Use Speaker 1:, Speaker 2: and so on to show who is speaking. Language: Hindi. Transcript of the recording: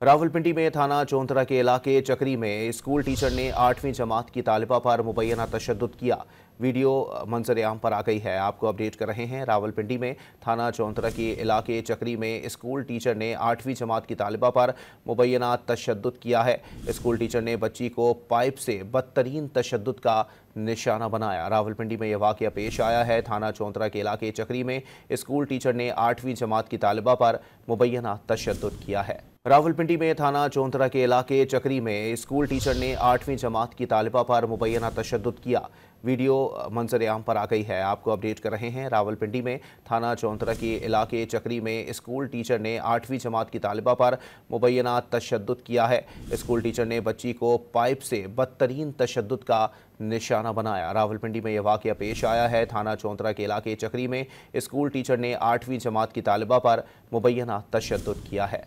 Speaker 1: रावलपिंडी में थाना चौंतरा के इलाके चक्री में स्कूल टीचर ने 8वीं जमात की तालिबा पर मुबैना तशद्दुद किया। वीडियो मंजर आम पर आ गई है। आपको अपडेट कर रहे हैं। रावलपिंडी में थाना चौंतरा के इलाके चक्री में स्कूल टीचर ने 8वीं जमात की तालिबा पर मुबैना तशद्दुद किया है। स्कूल टीचर ने बच्ची को पाइप से बदतरीन तशद्दुद का निशाना बनाया। रावलपिंडी में यह वाक़या पेश आया है। थाना चौंतरा के इलाके चक्री में स्कूल टीचर ने 8वीं जमात की तालिबा पर मुबैना तशद्दुद किया है। रावलपिंडी में थाना चौंतरा के इलाके चक्री में स्कूल टीचर ने 8वीं जमात की तालिबा पर मुबैना तशद्दुद किया। वीडियो मंजर आम पर आ गई है। आपको अपडेट कर रहे हैं। रावलपिंडी में थाना चौंतरा के इलाके चक्री में स्कूल टीचर ने 8वीं जमात की तालिबा पर मुबैना तशद्दुद किया है। स्कूल टीचर ने बच्ची को पाइप से बदतरीन तशद्दुद का निशाना बनाया। रावलपिंडी में यह वाक़या पेश आया है। थाना चौंतरा के इलाके चक्री में स्कूल टीचर ने 8वीं जमात की तालिबा पर मुबैना तशद्दुद किया है।